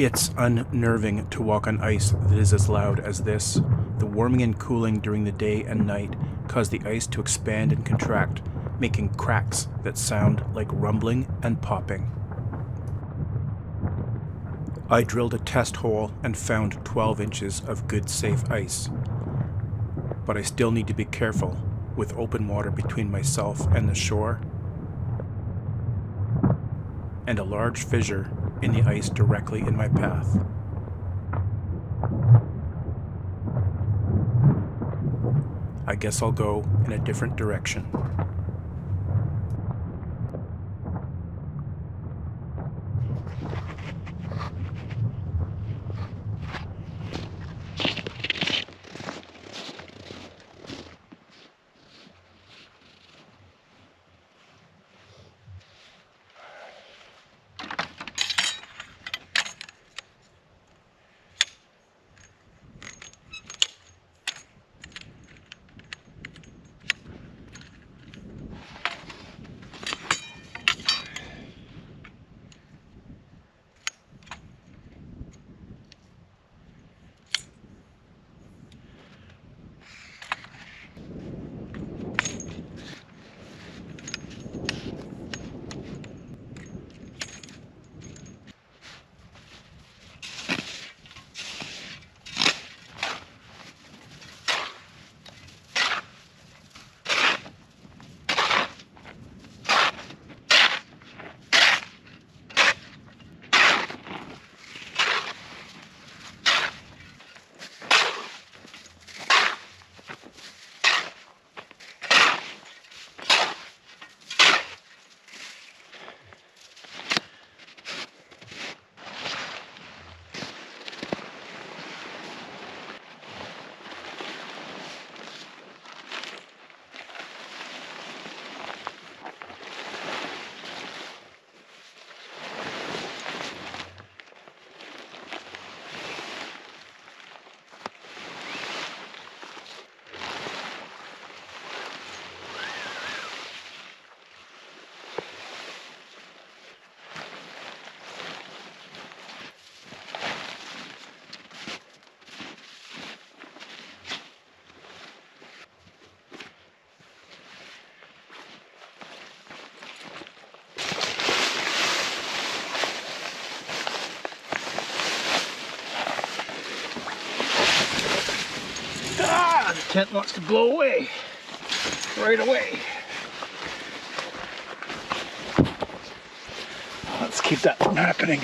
It's unnerving to walk on ice that is as loud as this. The warming and cooling during the day and night cause the ice to expand and contract, making cracks that sound like rumbling and popping. I drilled a test hole and found 12 inches of good safe ice. But I still need to be careful with open water between myself and the shore, and a large fissure in the ice directly in my path. I guess I'll go in a different direction. The tent wants to blow away right away. Let's keep that from happening.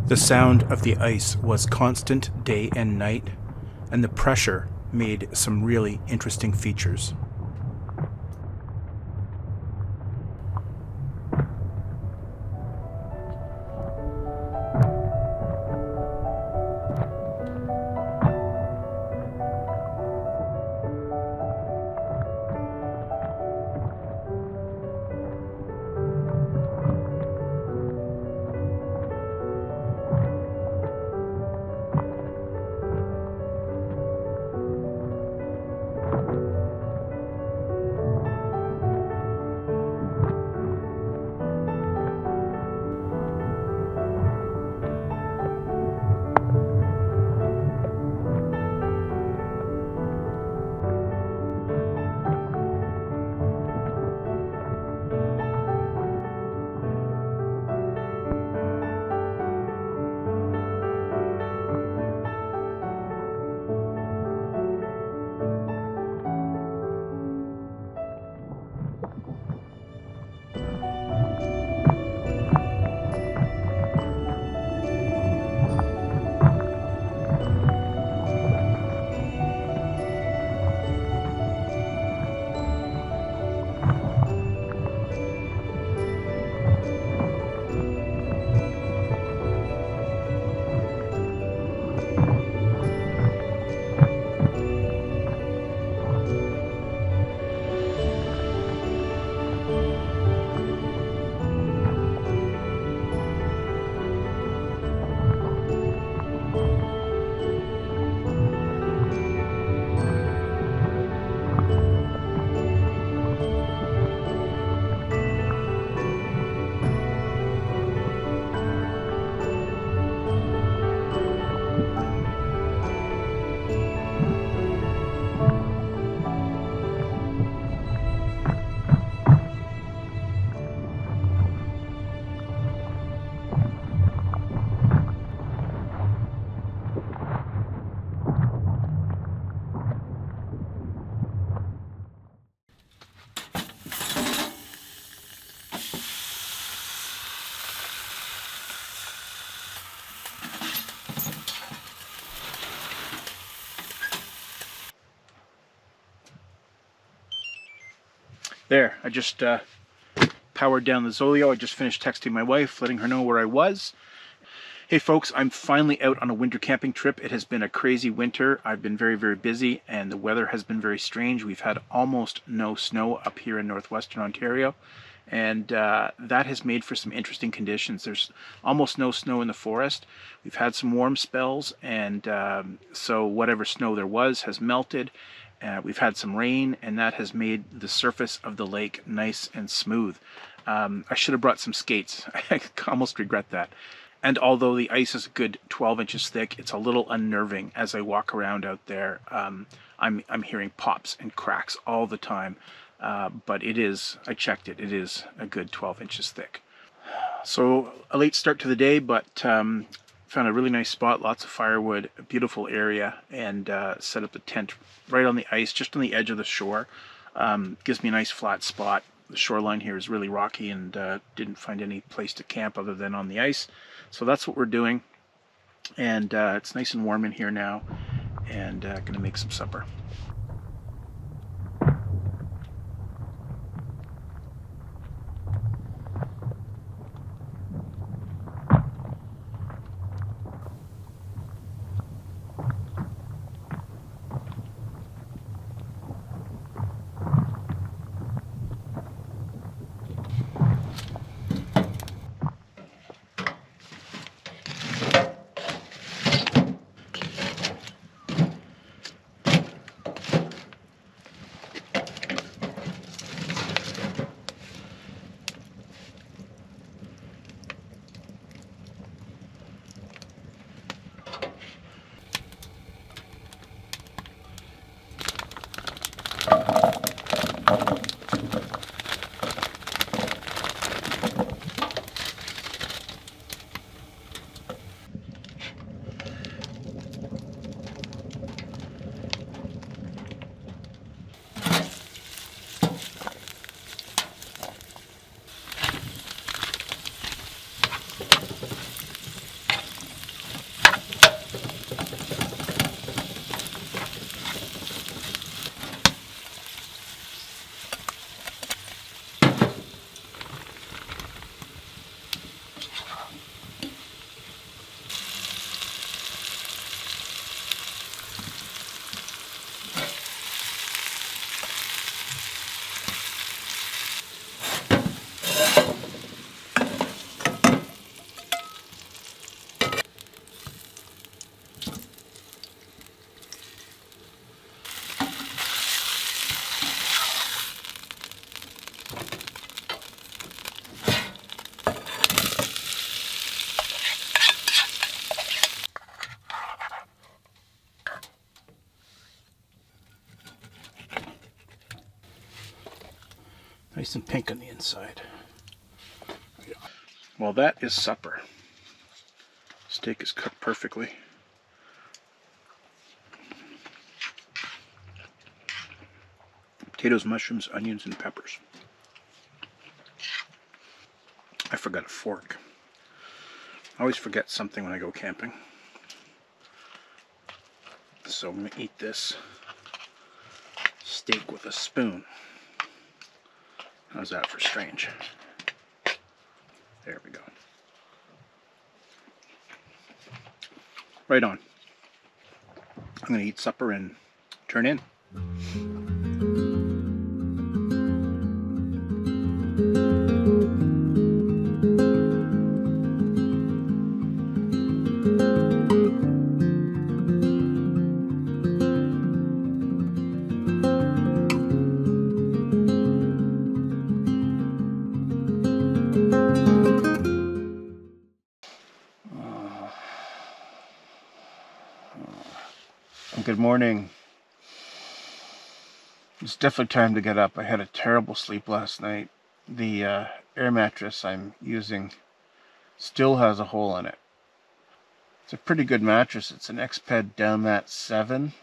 The sound of the ice was constant day and night, and the pressure made some really interesting features. There, I just powered down the Zolio. I just finished texting my wife, letting her know where I was. Hey folks, I'm finally out on a winter camping trip. It has been a crazy winter. I've been very, very busy, and the weather has been very strange. We've had almost no snow up here in northwestern Ontario, and that has made for some interesting conditions. There's almost no snow in the forest. We've had some warm spells, and so whatever snow there was has melted. We've had some rain, and that has made the surface of the lake nice and smooth. I should have brought some skates. I almost regret that. And although the ice is a good 12 inches thick, it's a little unnerving as I walk around out there. I'm hearing pops and cracks all the time, but it is, I checked it, it is a good 12 inches thick. So a late start to the day, but found a really nice spot, lots of firewood, a beautiful area, and set up the tent right on the ice, just on the edge of the shore. Gives me a nice flat spot. The shoreline here is really rocky, and didn't find any place to camp other than on the ice. So that's what we're doing, and it's nice and warm in here now, and gonna make some supper. nice and pink on the inside. Well, that is supper. Steak is cooked perfectly. Potatoes, mushrooms, onions, and peppers. I forgot a fork. I always forget something when I go camping. So I'm going to eat this steak with a spoon. How's that for strange? There we go. Right on. I'm going to eat supper and turn in. Good morning. It's definitely time to get up. I had a terrible sleep last night. The air mattress I'm using still has a hole in it. It's a pretty good mattress. It's an Xped Downmat 7.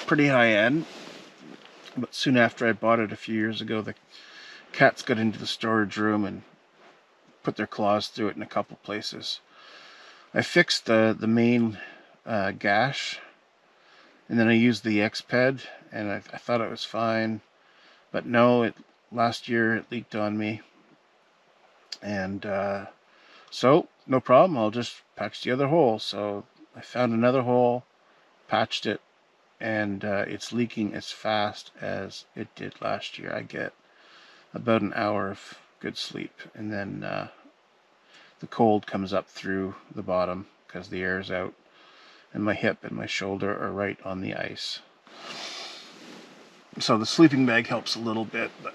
Pretty high end. But soon after I bought it a few years ago, the cats got into the storage room and put their claws through it in a couple places. I fixed the main gash, and then I used the Xped, and I thought it was fine. But no, last year it leaked on me. And so, no problem, I'll just patch the other hole. So I found another hole, patched it, and it's leaking as fast as it did last year. I get about an hour of good sleep, and then the cold comes up through the bottom because the air is out, and my hip and my shoulder are right on the ice. So the sleeping bag helps a little bit, but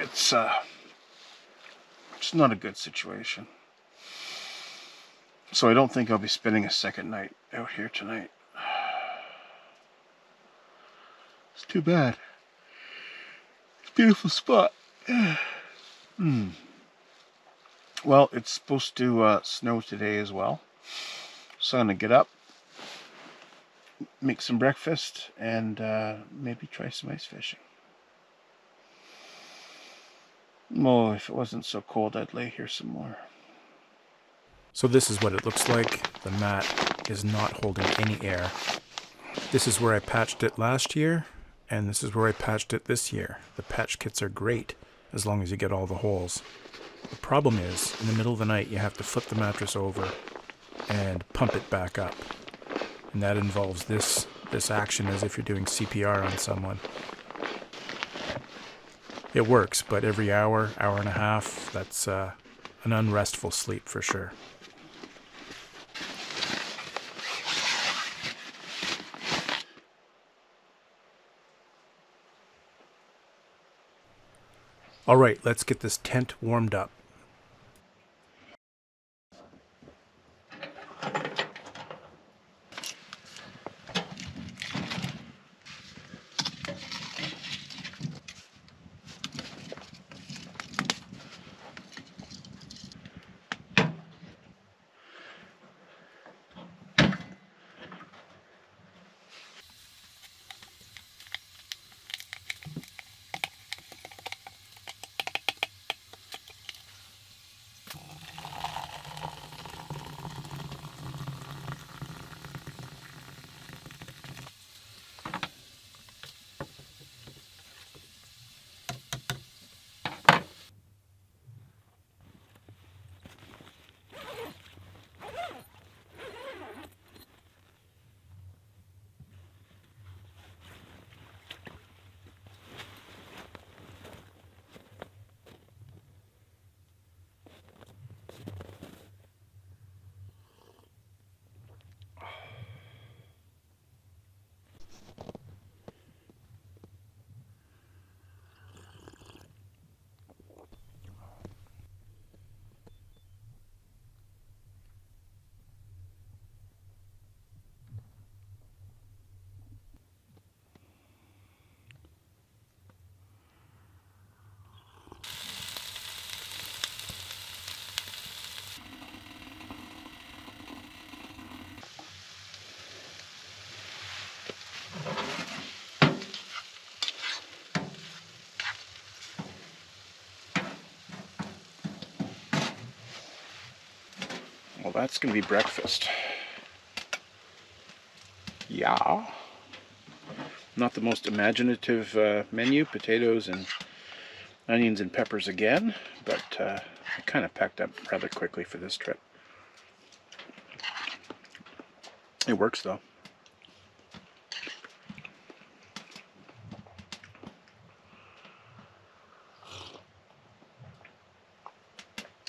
it's not a good situation. So I don't think I'll be spending a second night out here tonight. It's too bad. It's a beautiful spot. Well, it's supposed to snow today as well. So I'm going to get up, make some breakfast, and maybe try some ice fishing. Oh, if it wasn't so cold, I'd lay here some more. So this is what it looks like. The mat is not holding any air. This is where I patched it last year, and this is where I patched it this year. The patch kits are great, as long as you get all the holes. The problem is, in the middle of the night, you have to flip the mattress over and pump it back up. And that involves this action as if you're doing CPR on someone. It works, but every hour and a half, that's an unrestful sleep for sure. All right, let's get this tent warmed up. Well, that's going to be breakfast. Yeah. Not the most imaginative menu, potatoes and onions and peppers again, but I kind of packed up rather quickly for this trip. It works though.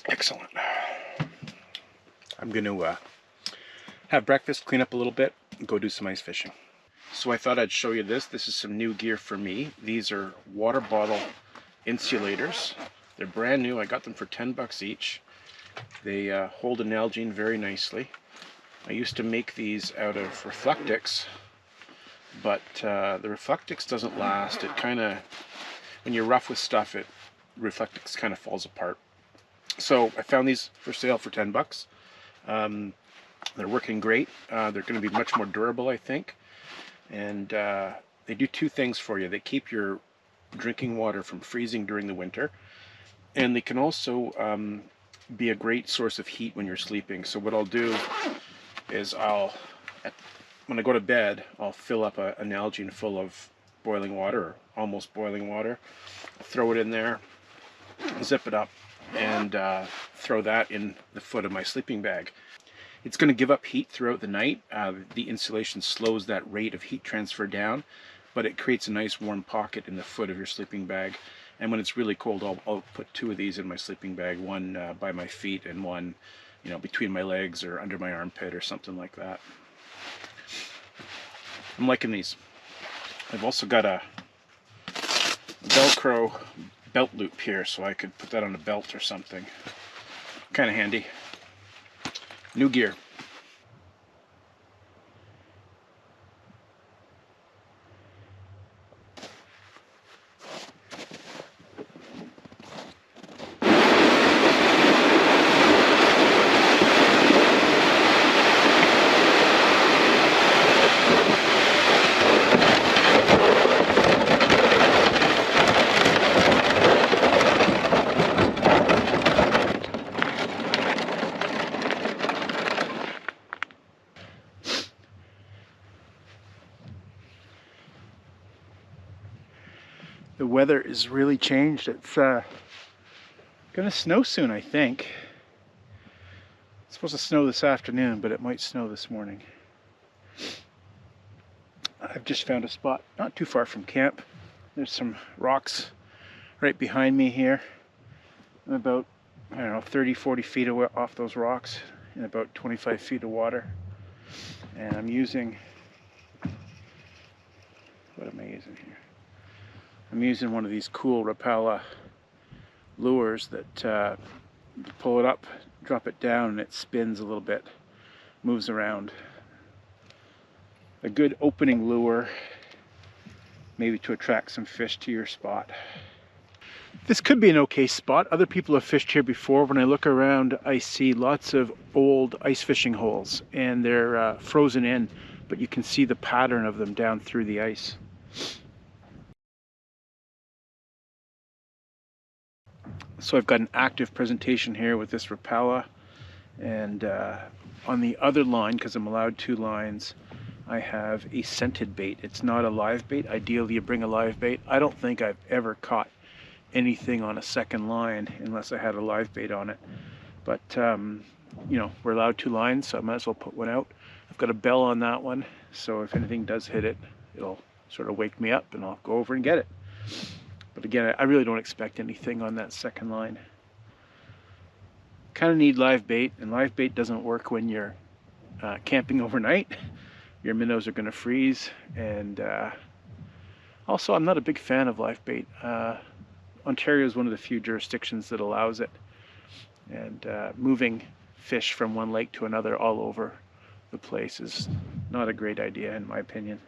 Excellent. I'm going to have breakfast, clean up a little bit, and go do some ice fishing. So I thought I'd show you this. This is some new gear for me. These are water bottle insulators. They're brand new. I got them for 10 bucks each. They hold an Nalgene very nicely. I used to make these out of Reflectix, but the Reflectix doesn't last. It kind of, when you're rough with stuff, Reflectix kind of falls apart. So I found these for sale for 10 bucks. They're working great. They're going to be much more durable, I think. And they do two things for you. They keep your drinking water from freezing during the winter, and they can also be a great source of heat when you're sleeping. So what I'll do is when I go to bed, I'll fill up a Nalgene full of boiling water, or almost boiling water, throw it in there, zip it up, and throw that in the foot of my sleeping bag. It's going to give up heat throughout the night. The insulation slows that rate of heat transfer down, but it creates a nice warm pocket in the foot of your sleeping bag. And when it's really cold, I'll put two of these in my sleeping bag, one by my feet and one, between my legs or under my armpit or something like that. I'm liking these. I've also got a Velcro belt loop here, so I could put that on a belt or something. Kind of handy. New gear. The weather is really changed. It's gonna snow soon, I think. It's supposed to snow this afternoon, but it might snow this morning. I've just found a spot not too far from camp. There's some rocks right behind me here. I'm about, 30, 40 feet away off those rocks in about 25 feet of water. And I'm using, what am I using here? I'm using one of these cool Rapala lures that you pull it up, drop it down, and it spins a little bit, moves around. A good opening lure, maybe to attract some fish to your spot. This could be an okay spot. Other people have fished here before. When I look around, I see lots of old ice fishing holes, and they're frozen in, but you can see the pattern of them down through the ice. So I've got an active presentation here with this Rapala, and on the other line, because I'm allowed 2 lines, I have a scented bait. It's not a live bait. Ideally you bring a live bait. I don't think I've ever caught anything on a second line unless I had a live bait on it. But we're allowed 2 lines, so I might as well put one out. I've got a bell on that one, so if anything does hit it, it'll sort of wake me up and I'll go over and get it. But again, I really don't expect anything on that second line. Kind of need live bait, and live bait doesn't work when you're camping overnight. Your minnows are going to freeze, and also I'm not a big fan of live bait. Ontario is one of the few jurisdictions that allows it, and moving fish from one lake to another all over the place is not a great idea in my opinion.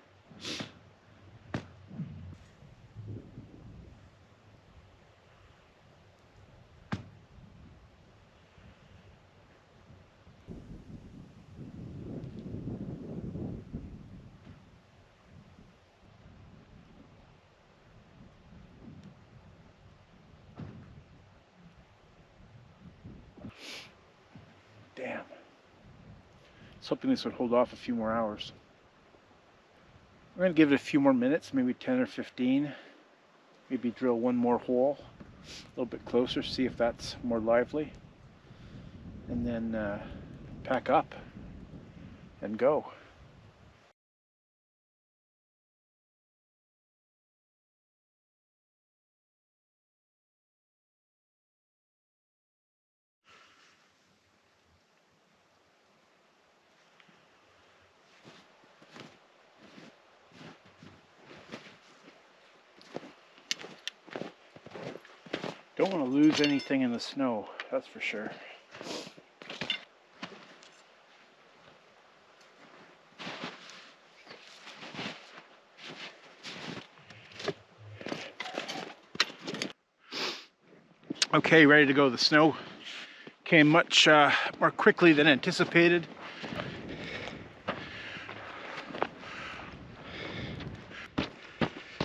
Damn. hoping this would hold off a few more hours. I'm going to give it a few more minutes, maybe 10 or 15. Maybe drill one more hole a little bit closer, see if that's more lively. And then pack up and go. Don't want to lose anything in the snow, that's for sure. Okay, ready to go. The snow came much more quickly than anticipated.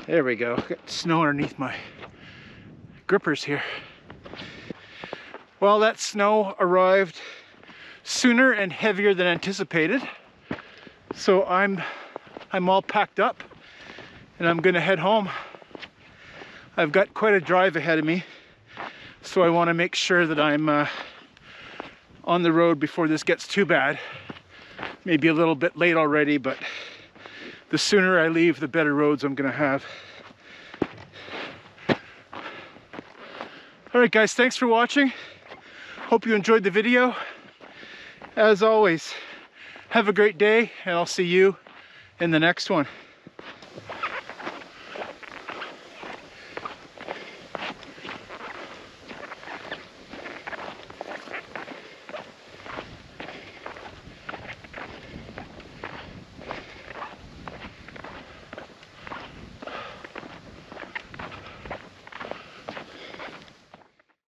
There we go. Got snow underneath my grippers here. Well, that snow arrived sooner and heavier than anticipated. So I'm all packed up and I'm gonna head home. I've got quite a drive ahead of me, so I want to make sure that I'm on the road before this gets too bad. Maybe a little bit late already, but the sooner I leave, the better roads I'm gonna have. All right, guys, thanks for watching. Hope you enjoyed the video. As always, have a great day, and I'll see you in the next one.